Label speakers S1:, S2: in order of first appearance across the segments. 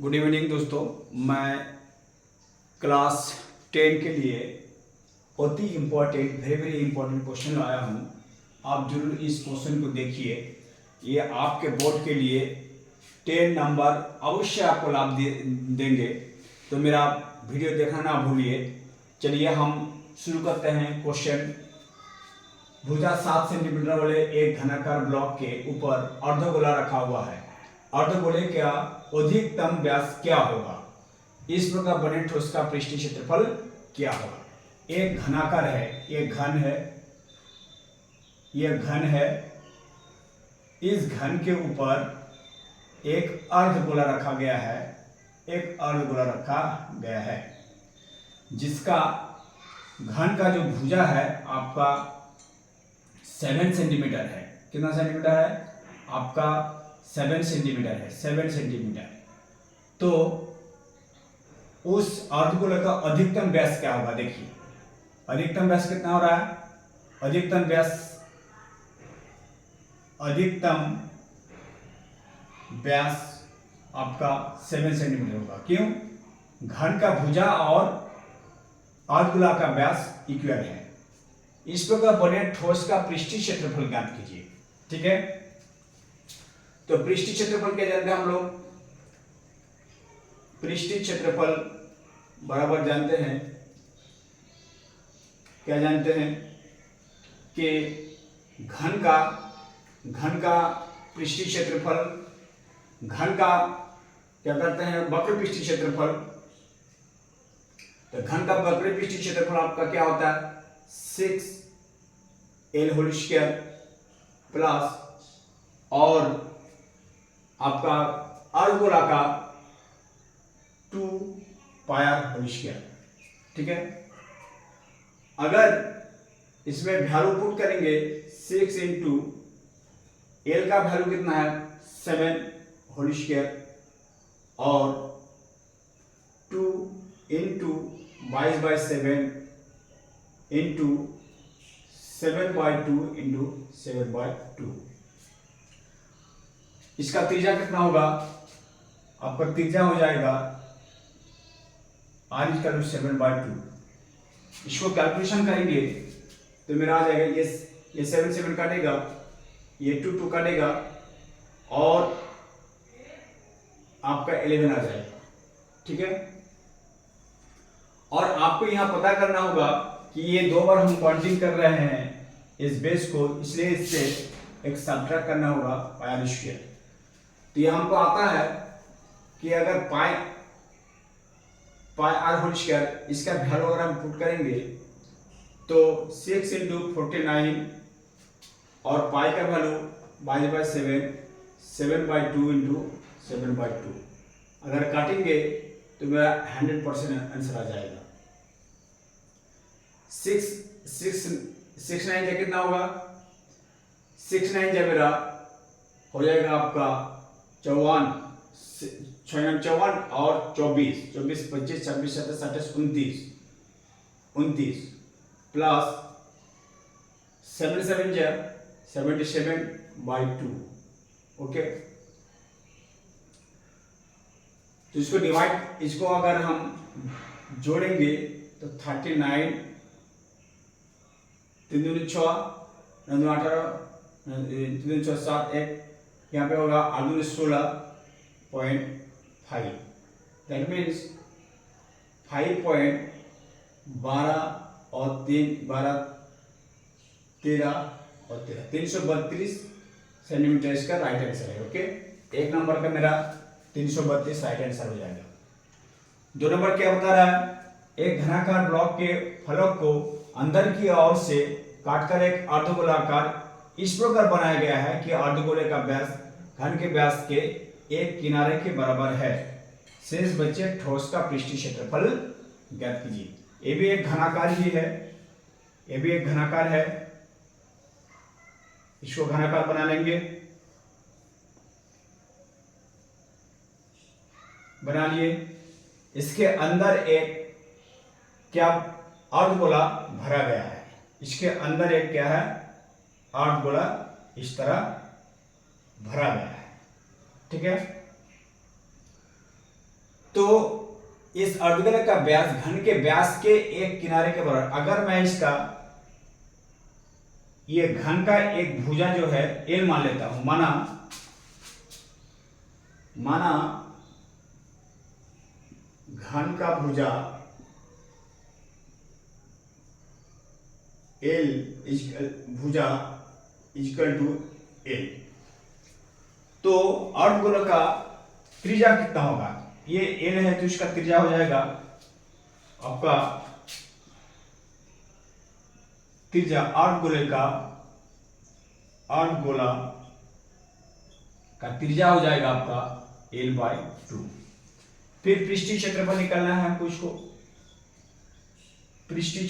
S1: Good evening दोस्तों। मैं class 10 के लिए बहुत ही important very very important question लाया हूँ। आप जरूर इस क्वेश्चन को देखिए। ये आपके बोर्ड के लिए 10 नंबर अवश्य आपको लाभ देंगे, तो मेरा वीडियो देखना ना भूलिए। चलिए हम शुरू करते हैं क्वेश्चन। भुजा 7 सेंटीमीटर वाले एक घनाकार ब्लॉक के ऊपर अर्धगोला रखा हुआ है। अर्धगोले का अधिकतम व्यास क्या होगा? इस प्रकार बने ठोस का पृष्ठीय क्षेत्रफल क्या होगा? एक घनाकार है, एक घन है, यह घन है। इस घन के ऊपर एक अर्धगोला रखा गया है, एक अर्धगोला रखा गया है, जिसका घन का जो भुजा है आपका 7 सेंटीमीटर है। कितना सेंटीमीटर है? आपका 7 सेंटीमीटर है, 7 सेंटीमीटर। तो उस अर्धगोले का अधिकतम व्यास क्या होगा? देखिए अधिकतम व्यास कितना हो रहा है? अधिकतम व्यास आपका 7 सेंटीमीटर होगा। क्यों? घन का भुजा और अर्धगोला का व्यास इक्वल है। इस प्रकार बने ठोस का पृष्ठीय क्षेत्रफल ज्ञात कीजिए। ठीक है, तो पृष्ठीय क्षेत्रफल क्या जानते हैं हम लोग? पृष्ठीय क्षेत्रफल बराबर जानते हैं, क्या जानते हैं कि घन का पृष्ठीय क्षेत्रफल, घन का क्या करते हैं? वक्र पृष्ठीय क्षेत्रफल। तो घन का वक्र पृष्ठीय क्षेत्रफल आपका क्या होता है? 6l होल स्क्वायर प्लस और आपका अर्धगोला का 2πr होल स्क्वायर। ठीक है, अगर इसमें वैल्यू पुट करेंगे 6 इंटू एल का वैल्यू कितना है? 7 होल स्क्वायर और 2 इंटू 22/7 इंटू 7/2 इंटू 7/2। इसका त्रिज्या कितना होगा? आपका त्रिज्या हो जाएगा r = 7/2। इसको कैलकुलेशन करेंगे तो मेरा आ जाएगा ये 7 काटेगा, ये 2 काटेगा और आपका 11 आ जाएगा। ठीक है, और आपको यहां पता करना होगा कि ये 2 बार हम काउंटिंग कर रहे हैं इस बेस को, इसलिए इससे एक सब्ट्रैक्ट करना होगा πr²। तो ये हमको आता है कि अगर पाई r होल स्क्वायर, इसका वैल्यू अगर हम पुट करेंगे तो 6 इंटू 49 और पाई का वैल्यू 22/7 7/2 इंटू 7/2। अगर काटेंगे तो मेरा 100% आंसर आ जाएगा। 6 9 कितना होगा? 6 9 मेरा हो जाएगा आपका 54, 54 और 24, 25 25 26 27 28 29 प्लस 7 7 77/2। ओके, तो इसको अगर हम जोड़ेंगे तो 39 3 दूनी 6 9 दूनी 18 3 दूनी 6 7 1, यहाँ पे होगा 8 दूनी 16.5। दैट मीन्स 5.12 और 12 13 और 13 332 सेंटीमीटर इसका राइट आंसर है। ओके, एक नंबर का मेरा 332 राइट आंसर हो जाएगा। 2 नंबर क्या बता रहा है? एक घनाकार ब्लॉक के फलक को अंदर की ओर से काटकर एक अर्धगोलाकार इस प्रकार बनाया गया है कि अर्धगोले का व्यास घन के व्यास के एक किनारे के बराबर है। शेष बचे ठोस का पृष्ठीय क्षेत्रफल ज्ञात कीजिए। ये भी एक घनाकार ही है, ये भी एक घनाकार है। इसको घनाकार बना लेंगे, बना लिए। इसके अंदर एक क्या अर्धगोला भरा गया है, इसके अंदर एक क्या है? अर्धगोला इस तरह भरा गया है। ठीक है, तो इस अर्धगोलक का व्यास घन के व्यास के एक किनारे के बराबर, अगर मैं इसका ये घन का एक भुजा जो है एल मान लेता हूं, माना घन का भुजा एल भुजा इक्वल टू एल, तो अर्धगोलक का त्रिज्या कितना होगा? ये एल है तो इसका त्रिज्या हो जाएगा आपका त्रिज्या अर्धगोला का त्रिज्या हो जाएगा आपका L/2। फिर पृष्ठीय क्षेत्रफल निकालना है हमको, इसको पृष्ठीय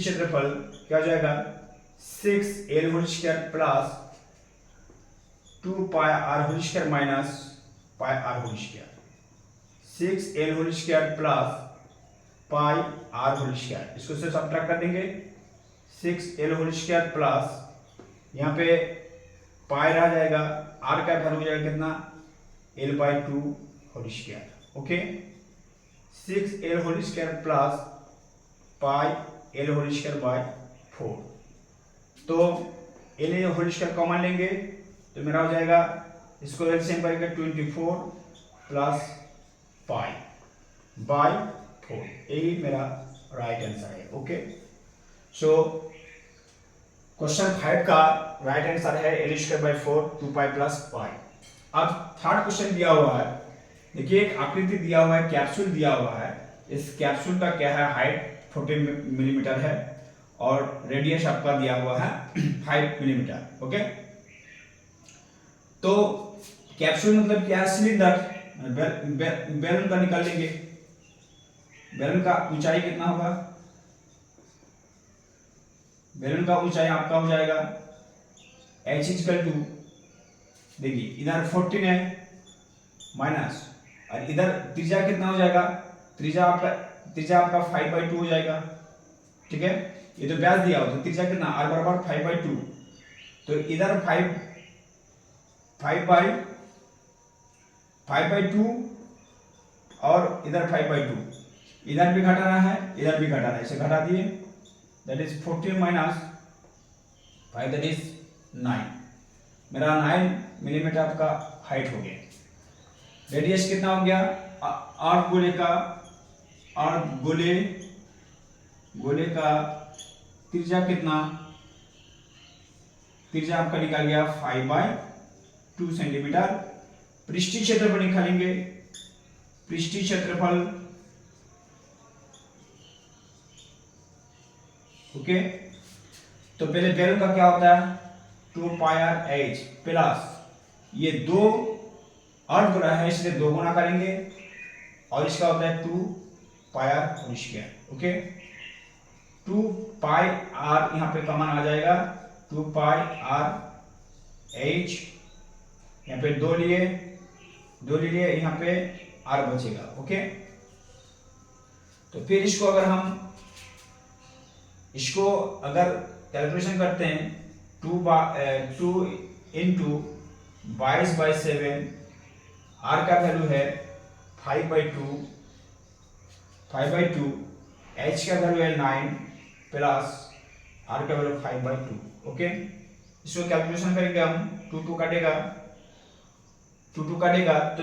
S1: क्षेत्रफल क्या हो जाएगा? 6L² plus 2πr² minus πr², 6L² plus πr², इसको से सब्ट्रैक्ट कर देंगे। 6L² प्लस यहाँ पे पाई रह जाएगा, r का वैल्यू हो जाएगा कितना? L/2²। Okay, 6L² plus πL²/4, तो L² कॉमन लेंगे तो मेरा हो जाएगा, इसको एलसीएम करके 24 प्लस π/4, यही मेरा राइट आंसर है। ओके, सो क्वेश्चन 5 का राइट आंसर है L²/4 2π प्लस π। अब थर्ड क्वेश्चन दिया हुआ है, देखिए एक आकृति दिया हुआ है, कैप्सूल दिया हुआ है। इस कैप्सूल का क्या है? हाइट 14 मिलीमीटर है और रेडियस आपका दिया हुआ है 5 मिलीमीटर। ओके, तो कैप्सूल मतलब क्या है? सिलेंडर। बैलून का निकाल लेंगे। बैलून का ऊंचाई कितना होगा? बैलून का ऊंचाई आपका हो जाएगा h, देखिए इधर 14 है माइनस, और इधर त्रिज्या कितना हो जाएगा? त्रिज्या आपका 5/2 हो जाएगा। ठीक है, ये तो व्यास दिया हो तो त्रिज्या कितना? r बराबर 5/2, तो इधर 5/2 और इधर 5/2, इधर भी घटाना है इधर भी घटाना है, इसे घटा दिए, that is 14 minus 5, that is 9। मेरा 9 मिलीमीटर आपका हाइट हो गया। रेडियस कितना हो गया? गोले का त्रिज्या कितना? त्रिज्या आपका निकाल गया 5/2 सेंटीमीटर। पृष्ठीय क्षेत्रफल निकालेंगे। पृष्ठीय क्षेत्रफल, ओके, तो पहले बैलून का क्या होता है? 2πrh प्लस ये दो अर्धगोला है इसलिए 2 गुना करेंगे और इसका होता है 2πr²। ओके, 2πr यहाँ पे कॉमन आ जाएगा, 2πrh, यहाँ पे 2 लिए यहाँ पे r बचेगा। ओके, तो फिर इसको अगर कैलकुलेशन करते हैं 2 × 22/7, r का वैल्यू है 5/2, h का वैल्यू है 9 प्लस r का वैल्यू 5/2। ओके, इसको कैलकुलेशन करेंगे हम, 2 काटेगा तो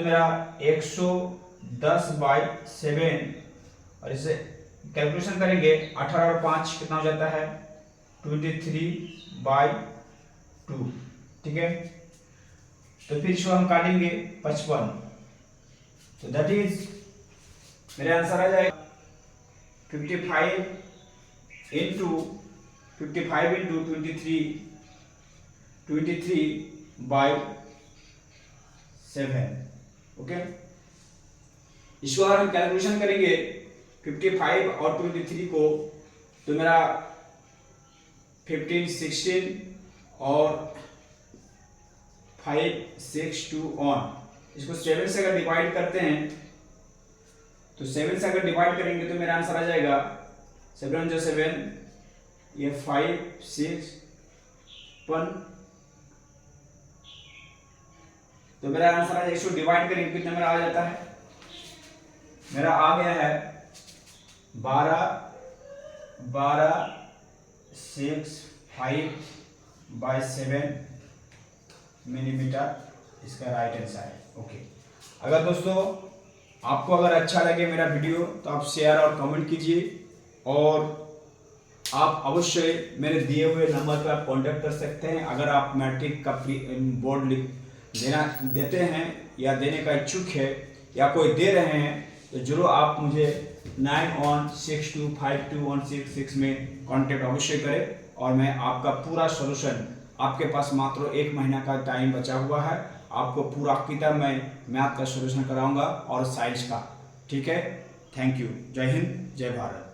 S1: मेरा 110/7, और इसे कैलकुलेशन करेंगे 18 और 5 कितना हो जाता है? 23/2। ठीक है, तो फिर इसको हम काटेंगे 55, तो दैट इज मेरे आंसर आ जाएगा 55 × 23/7। ओके, इसको अगर हम कैलकुलेशन करेंगे 55 और 23 को, तो मेरा 15, 16 और 5, 6, 2 ऑन, इसको 7 से अगर डिवाइड करते हैं तो 7 से अगर डिवाइड करेंगे तो मेरा आंसर आ जाएगा 7 × 7, ये 5, 6, 1, तो मेरा आंसर है 100 डिवाइड करेंगे कितना मेरा आ जाता है, मेरा आ गया है 12.65/7 मिलीमीटर, इसका राइट आंसर है। ओके, अगर दोस्तों आपको अगर अच्छा लगे मेरा वीडियो तो आप शेयर और कमेंट कीजिए, और आप अवश्य मेरे दिए हुए नंबर पर आप कॉन्टैक्ट कर सकते हैं। अगर आप मैट्रिक का बोर्ड देते हैं या देने का इच्छुक है या कोई दे रहे हैं तो जरूर आप मुझे 9162521666 में कांटेक्ट अवश्य करें, और मैं आपका पूरा सॉल्यूशन, आपके पास मात्र 1 महीना का टाइम बचा हुआ है, आपको पूरा किताब में मैथ का सॉल्यूशन कराऊंगा और साइंस का। ठीक है, थैंक यू, जय हिंद, जय भारत।